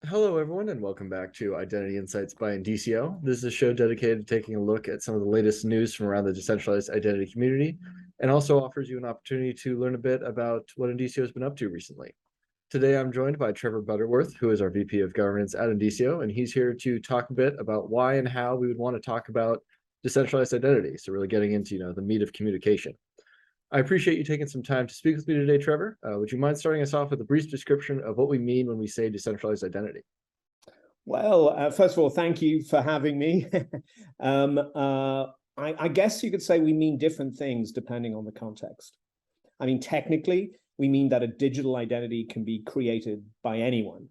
Hello, everyone, and welcome back to Identity Insights by Indicio. This is a show dedicated to taking a look at some of the latest news from around the decentralized identity community, and also offers you an opportunity to learn a bit about what Indicio has been up to recently. Today, I'm joined by Trevor Butterworth, who is our VP of Governance at Indicio, and he's here to talk a bit about why and how we would want to talk about decentralized identity. So, really getting into the meat of communication. I appreciate you taking some time to speak with me today, Trevor. Would you mind starting us off with a brief description of what we mean when we say decentralized identity? Well, first of all, thank you for having me. I guess you could say we mean different things depending on the context. I mean, technically, we mean that a digital identity can be created by anyone.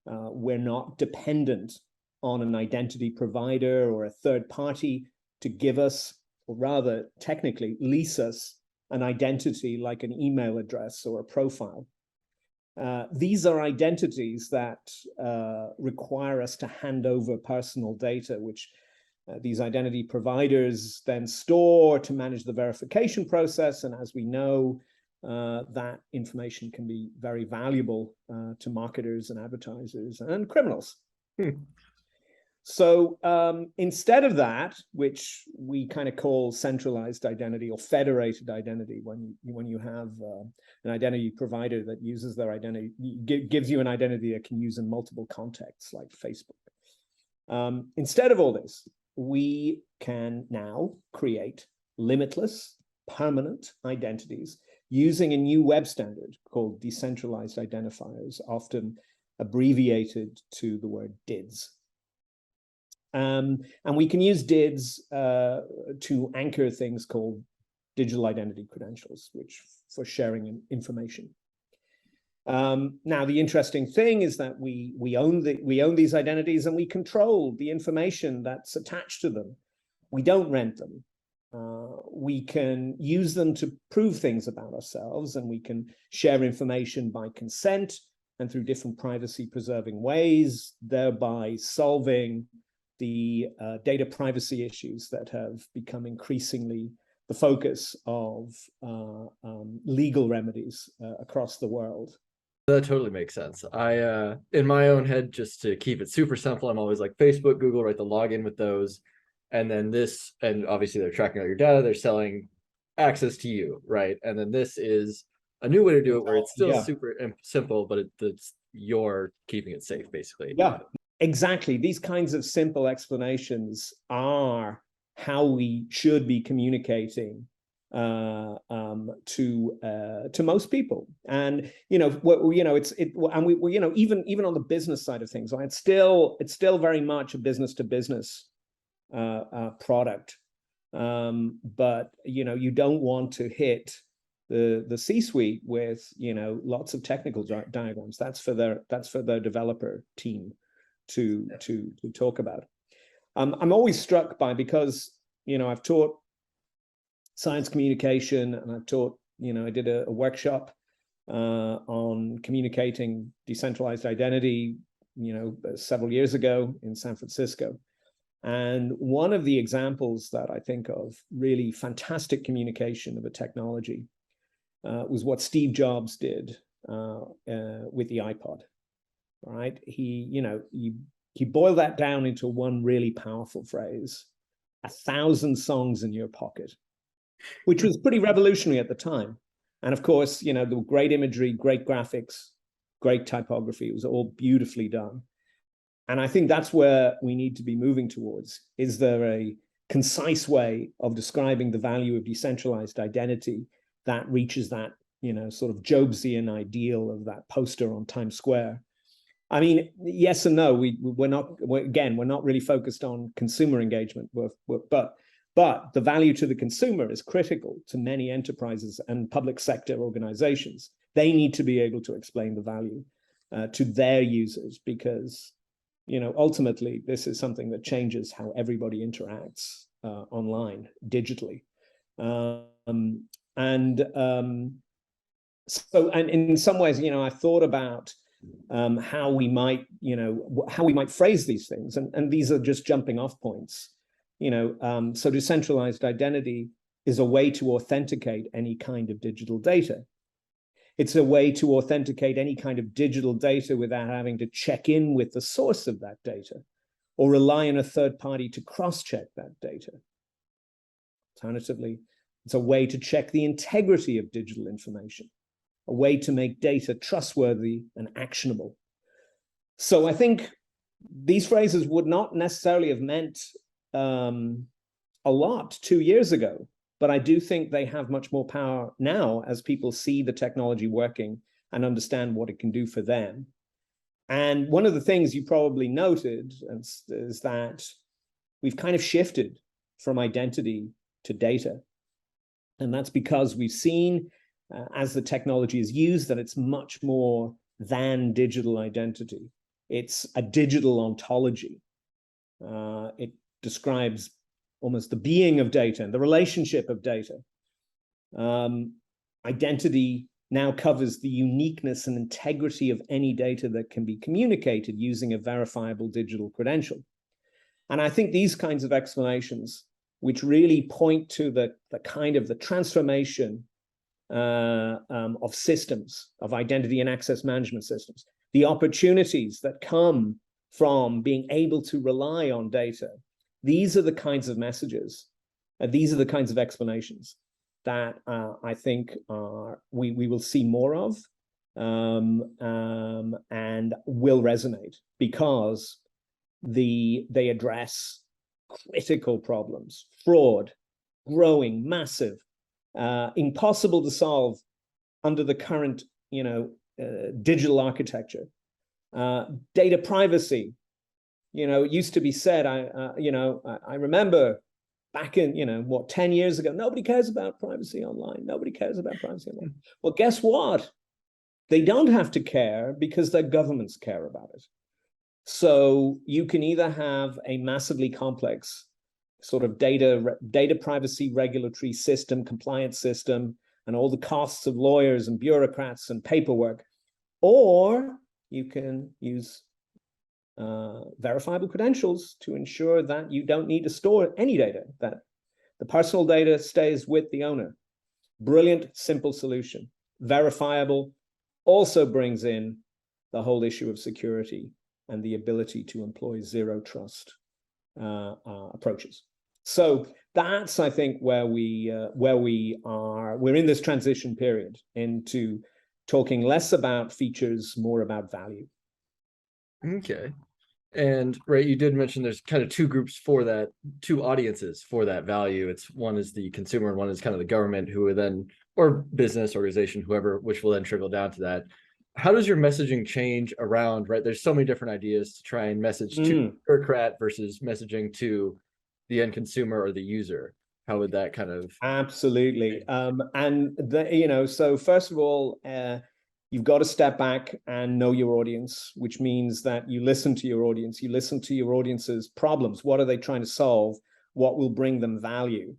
We're not dependent on an identity provider or a third party to give us, or rather, technically, lease us an identity like an email address or a profile. These are identities that require us to hand over personal data, which these identity providers then store to manage the verification process. And as we know, that information can be very valuable to marketers and advertisers and criminals. So instead of that, which we kind of call centralized identity or federated identity, when you have an identity provider that uses their identity, gives you an identity that can use in multiple contexts like Facebook. Instead of all this, we can now create limitless, permanent identities using a new web standard called decentralized identifiers, often abbreviated to the word DIDs. And we can use DIDs to anchor things called digital identity credentials, which for sharing information. Now, the interesting thing is that we own these identities and we control the information that's attached to them. We don't rent them. We can use them to prove things about ourselves, and we can share information by consent and through different privacy-preserving ways, thereby solving the data privacy issues that have become increasingly the focus of legal remedies across the world. That totally makes sense. In my own head, just to keep it super simple, I'm always like Facebook, Google, right? The login with those. And then this, and obviously they're tracking all your data, they're selling access to you, right? And then this is a new way to do it where it's still super simple, but it's you're keeping it safe, basically. Yeah. Exactly. These kinds of simple explanations are how we should be communicating to most people. And even on the business side of things, right? It's still very much a business to business product. But you don't want to hit the C-suite with lots of technical diagrams. That's for their developer team to talk about. I'm always struck by, because I've taught science communication, and I've taught I did a workshop on communicating decentralized identity several years ago in San Francisco, and one of the examples that I think of really fantastic communication of a technology was what Steve Jobs did with the iPod. Right? He boiled that down into one really powerful phrase: 1,000 songs in your pocket, which was pretty revolutionary at the time. And of course, there were great imagery, great graphics, great typography. It was all beautifully done. And I think that's where we need to be moving towards. Is there a concise way of describing the value of decentralized identity that reaches that, sort of Jobsian ideal of that poster on Times Square? I mean, yes and no. We're not really focused on consumer engagement, but the value to the consumer is critical to many enterprises and public sector organizations. They need to be able to explain the value to their users, because ultimately this is something that changes how everybody interacts online, digitally, and in some ways, I thought about how we might phrase these things, and these are just jumping off points. So decentralized identity is a way to authenticate any kind of digital data. It's a way to authenticate any kind of digital data without having to check in with the source of that data or rely on a third party to cross-check that data. Alternatively, it's a way to check the integrity of digital information, a way to make data trustworthy and actionable. So I think these phrases would not necessarily have meant a lot 2 years ago, but I do think they have much more power now as people see the technology working and understand what it can do for them. And one of the things you probably noted is that we've kind of shifted from identity to data. And that's because we've seen, as the technology is used, that it's much more than digital identity. It's a digital ontology. It describes almost the being of data and the relationship of data. Identity now covers the uniqueness and integrity of any data that can be communicated using a verifiable digital credential. And I think these kinds of explanations, which really point to the kind of the transformation of systems, of identity and access management systems, the opportunities that come from being able to rely on data, these are the kinds of messages, these are the kinds of explanations that I think we will see more of and will resonate, because they address critical problems: fraud, growing, massive, impossible to solve under the current, digital architecture. Data privacy, it used to be said, I remember back in, 10 years ago, nobody cares about privacy online. Nobody cares about privacy online. Well, guess what? They don't have to care, because their governments care about it. So you can either have a massively complex sort of data privacy regulatory system, compliance system, and all the costs of lawyers and bureaucrats and paperwork, or you can use verifiable credentials to ensure that you don't need to store any data, that the personal data stays with the owner. Brilliant, simple solution. Verifiable also brings in the whole issue of security and the ability to employ zero trust approaches. So that's, I think, where we are. We're in this transition period into talking less about features, more about value. Okay. And right, you did mention there's kind of two groups for that, two audiences for that value. It's one is the consumer and one is kind of the government, who would then, or business organization, whoever, which will then trickle down to that. How does your messaging change around, right? There's so many different ideas to try and message to the bureaucrat versus messaging to the end consumer or the user. How would that kind of... Absolutely. So first of all, you've got to step back and know your audience, which means that you listen to your audience, you listen to your audience's problems. What are they trying to solve? What will bring them value?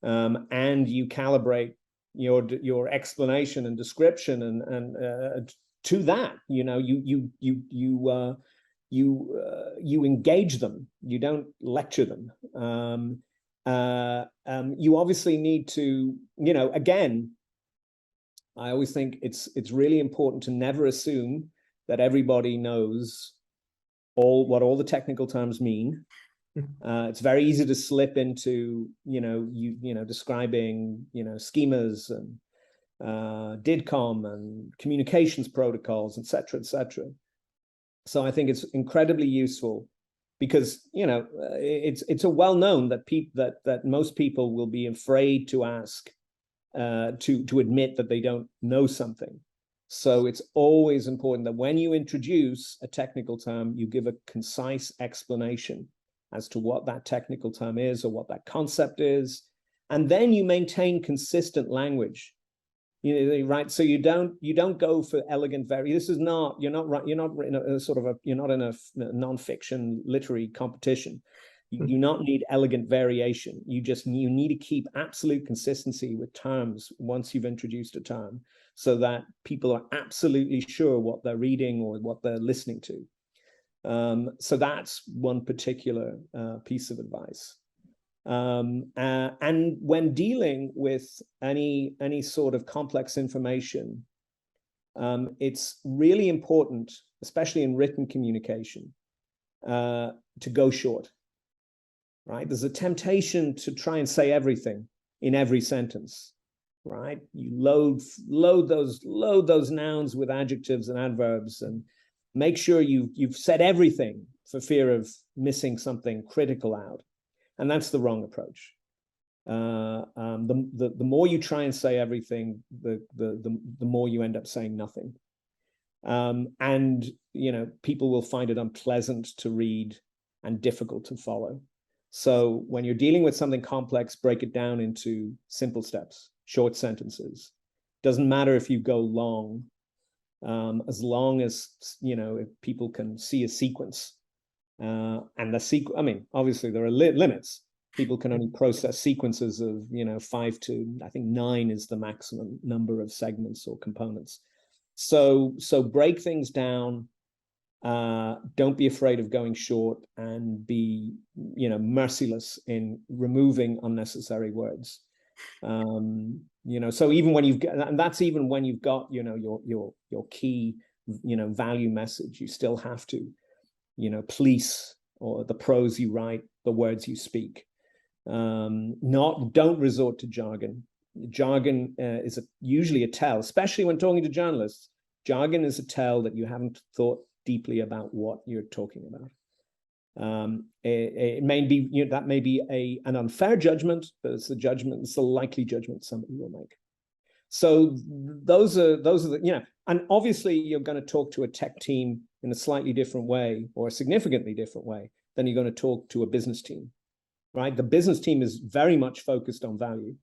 And you calibrate your explanation and description and to that. You engage them. You don't lecture them. You obviously need to, again, I always think it's really important to never assume that everybody knows what all the technical terms mean. It's very easy to slip into, describing, schemas and DIDCOM and communications protocols, et cetera, et cetera. So I think it's incredibly useful, because it's a well-known that most people will be afraid to ask, to admit that they don't know something. So it's always important that when you introduce a technical term, you give a concise explanation as to what that technical term is or what that concept is, and then you maintain consistent language. Right? So you don't go for elegant this is not, you're not in a sort of you're not in a non-fiction literary competition. You do not need elegant variation. You need to keep absolute consistency with terms once you've introduced a term, so that people are absolutely sure what they're reading or what they're listening to. So that's one particular piece of advice. And when dealing with any sort of complex information, it's really important, especially in written communication, to go short, right? There's a temptation to try and say everything in every sentence, right? You load those nouns with adjectives and adverbs, and make sure you've said everything for fear of missing something critical out. And that's the wrong approach. The more you try and say everything, the more you end up saying nothing. And people will find it unpleasant to read and difficult to follow. So when you're dealing with something complex, break it down into simple steps, short sentences. Doesn't matter if you go long, as long as if people can see a sequence. And the sequence, I mean, obviously there are limits. People can only process sequences of 5 to, I think 9 is the maximum number of segments or components. So break things down. Don't be afraid of going short, and be merciless in removing unnecessary words. So even when you've got, and that's even when you've got your key value message, you still have to police or the prose you write, the words you speak. Don't resort to jargon. Jargon is usually a tell, especially when talking to journalists. Jargon is a tell that you haven't thought deeply about what you're talking about. It may be that may be an unfair judgment, but it's the likely judgment somebody will make. So those are the and obviously you're going to talk to a tech team in a slightly different way, or a significantly different way, than you're going to talk to a business team, right? The business team is very much focused on value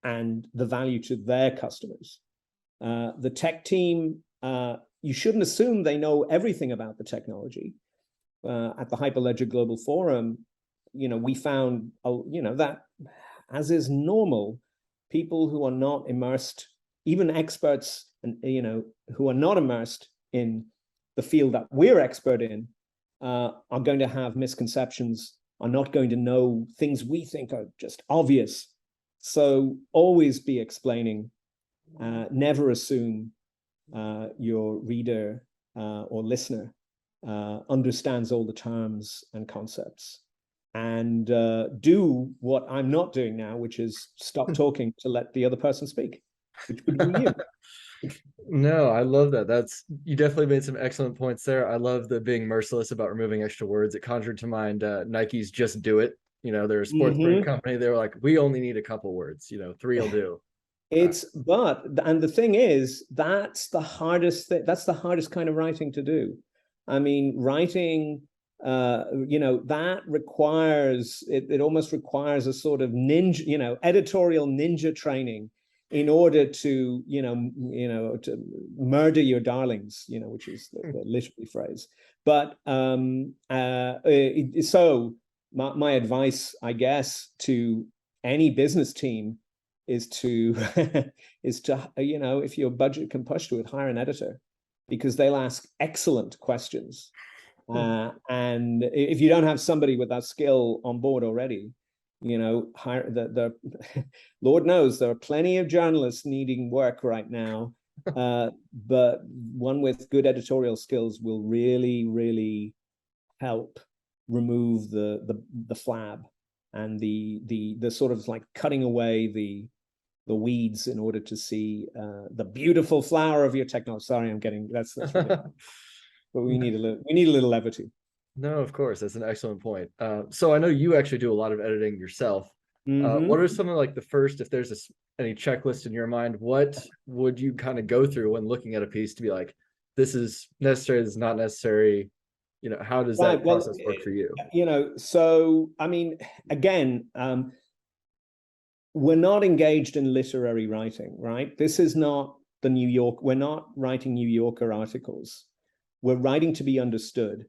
and the value to their customers. The tech team, you shouldn't assume they know everything about the technology. At the Hyperledger Global Forum, we found, that, as is normal, people who are not immersed, even experts, and who are not immersed in the field that we're expert in, are going to have misconceptions, are not going to know things we think are just obvious. So always be explaining. Never assume your reader or listener understands all the terms and concepts. And do what I'm not doing now, which is stop talking to let the other person speak, which would be you. No, I love that. You definitely made some excellent points there. I love the being merciless about removing extra words. It conjured to mind Nike's "Just Do It." They're a sports brand company. They were like, we only need a couple words. 3 will do. And the thing is, that's the hardest thing. That's the hardest kind of writing to do. I mean, writing, that requires, it almost requires a sort of ninja, editorial ninja training in order to, to murder your darlings, which is the literary phrase. But so my advice, I guess, to any business team is to if your budget can push to it, hire an editor, because they'll ask excellent questions. And if you don't have somebody with that skill on board already, hire the Lord knows there are plenty of journalists needing work right now, but one with good editorial skills will really, really help remove the flab and the sort of like cutting away the weeds in order to see the beautiful flower of your technology. Sorry, that's but we need a little levity. No, of course, that's an excellent point. So I know you actually do a lot of editing yourself. What are some of like the first, if there's any checklist in your mind, what would you kind of go through when looking at a piece to be like, this is necessary, this is not necessary? How does that process work for you? So I mean, again, we're not engaged in literary writing, right? This is not the New York. We're not writing New Yorker articles. We're writing to be understood.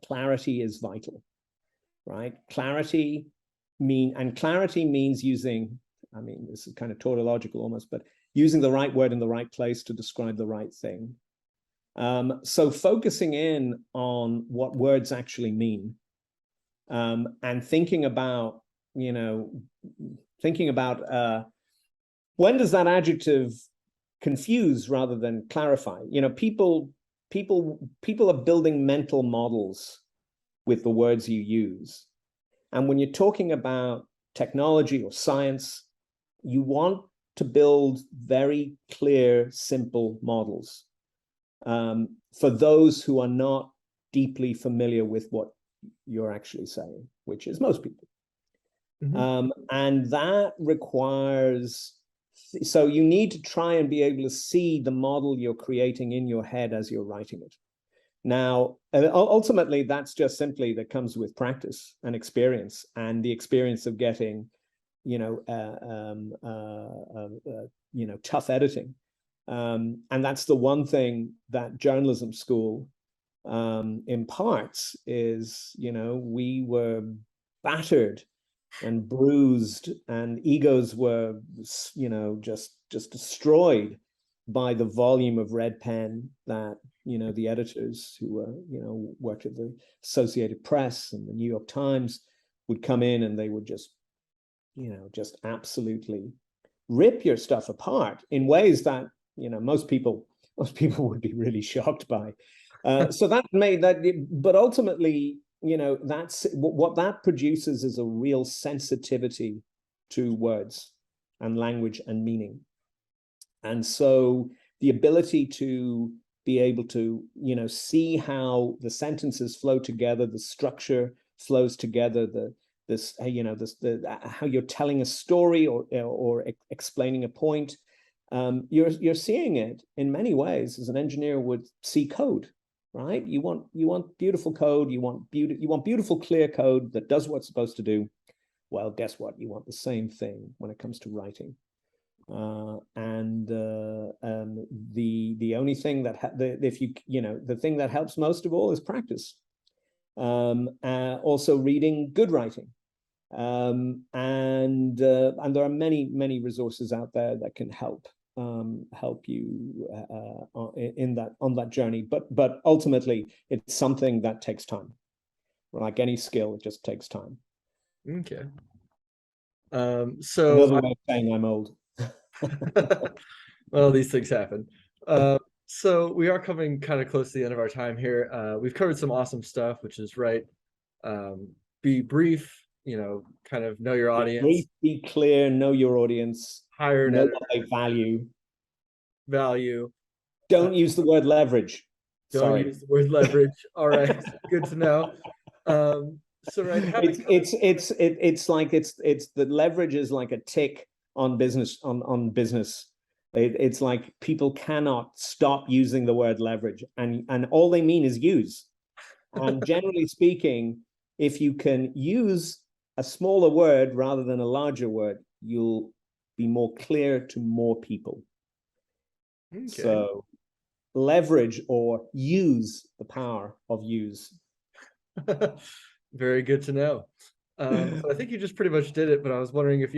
Clarity is vital, right? Clarity means using, I mean, this is kind of tautological almost, but using the right word in the right place to describe the right thing. So focusing in on what words actually mean, and thinking about when does that adjective confuse rather than clarify. You know, people are building mental models with the words you use. And when you're talking about technology or science, you want to build very clear, simple models for those who are not deeply familiar with what you're actually saying, which is most people. And that requires, so you need to try and be able to see the model you're creating in your head as you're writing it. Now, ultimately, that's just simply that comes with practice and experience, and the experience of getting, tough editing. And that's the one thing that journalism school imparts is, we were battered and bruised, and egos were, just destroyed by the volume of red pen that, the editors who were, worked at the Associated Press and the New York Times would come in, and they would just, just absolutely rip your stuff apart in ways that, most people would be really shocked by. So that made that, but ultimately, that's what that produces is a real sensitivity to words and language and meaning. And so the ability to be able to, see how the sentences flow together, the structure flows together, how you're telling a story or explaining a point, you're seeing it in many ways as an engineer would see code, right? You want beautiful code, you want beautiful clear code that does what it's supposed to do. Well, guess what? You want the same thing when it comes to writing. The only thing that the thing that helps most of all is practice. Also reading good writing, and there are many resources out there that can help you on that journey. But ultimately, it's something that takes time. Like any skill, it just takes time. Okay. So another way of saying I'm old. Well, these things happen. So we are coming kind of close to the end of our time here. We've covered some awesome stuff, which is right. Be brief, kind of know your audience. Brief, be clear, know your audience. Hire an know editor. what they value. Don't use the word leverage. Don't use the word leverage. All right, good to know. So right, it's like the leverage is like a tick on business on business. It's like people cannot stop using the word leverage, and all they mean is use. And generally speaking, if you can use a smaller word rather than a larger word, you'll be more clear to more people. Okay. So leverage or use the power of use. Very good to know. So I think you just pretty much did it, but I was wondering if,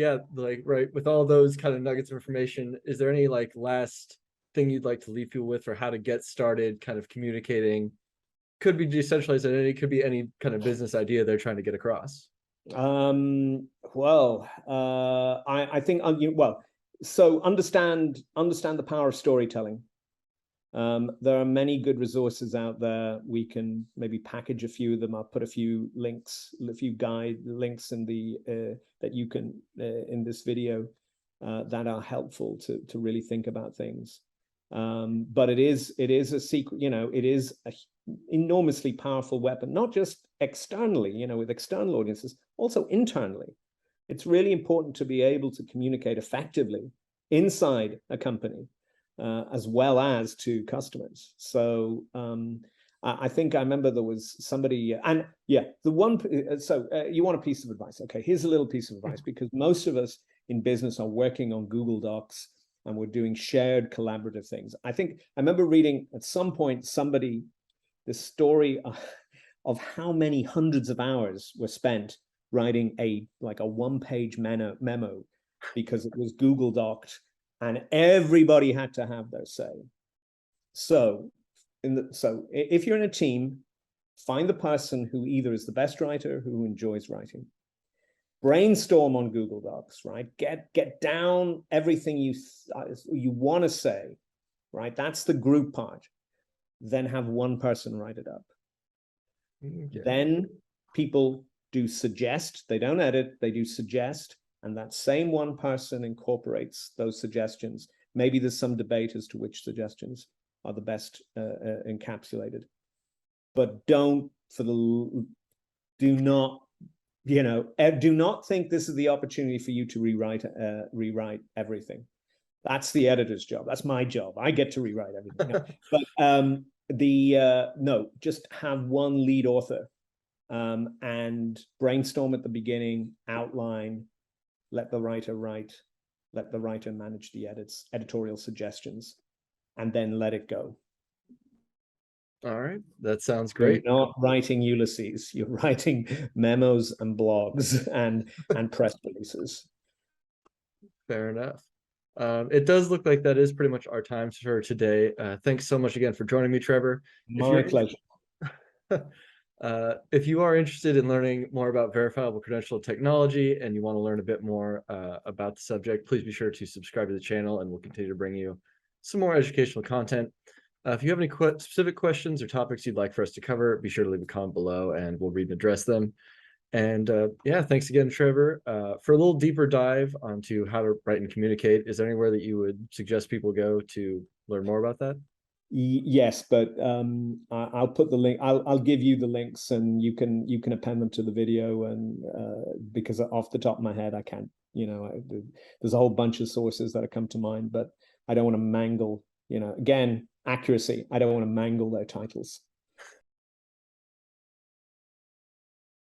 right, with all those kind of nuggets of information, is there any last thing you'd like to leave people with, or how to get started kind of communicating? Could be decentralized identity, could be any kind of business idea they're trying to get across. I think, so understand the power of storytelling. There are many good resources out there. We can maybe package a few of them. I'll put a few links, a few guide links in the that you can in this video that are helpful to really think about things. But it is a secret, it is a enormously powerful weapon, not just externally, with external audiences, also internally. It's really important to be able to communicate effectively inside a company, as well as to customers. So I think I remember there was somebody, and yeah, you want a piece of advice. Okay, here's a little piece of advice, because most of us in business are working on Google Docs and we're doing shared collaborative things. I remember reading at some point this story of how many hundreds of hours were spent writing a one-page memo because it was Google Doc'd and everybody had to have their say. So if you're in a team, find the person who either is the best writer, who enjoys writing. brainstorm on Google Docs, right? Get down everything you want to say, right? That's the group part. Then have one person write it up. Okay. Then people do suggest, they don't edit, they do suggest, and that same one person incorporates those suggestions. Maybe there's some debate as to which suggestions are the best encapsulated. But do not think this is the opportunity for you to rewrite everything. That's the editor's job. That's my job. I get to rewrite everything. But no, just have one lead author and brainstorm at the beginning, outline, let the writer write, let the writer manage the editorial suggestions, and then let it go. All right, that sounds great. You're not writing Ulysses. You're writing memos and blogs and press releases. Fair enough. It does look like that is pretty much our time for today. Thanks so much again for joining me, Trevor. My pleasure. If you are interested in learning more about verifiable credential technology and you want to learn a bit more about the subject, please be sure to subscribe to the channel, and we'll continue to bring you some more educational content. If you have any specific questions or topics you'd like for us to cover, be sure to leave a comment below and we'll read and address them. And yeah, thanks again, Trevor. For a little deeper dive onto how to write and communicate, is there anywhere that you would suggest people go to learn more about that? Yes, but I'll put the link. I'll give you the links, and you can append them to the video. And because off the top of my head, I can't. There's a whole bunch of sources that have come to mind, but I don't want to mangle. Again, accuracy. I don't want to mangle their titles.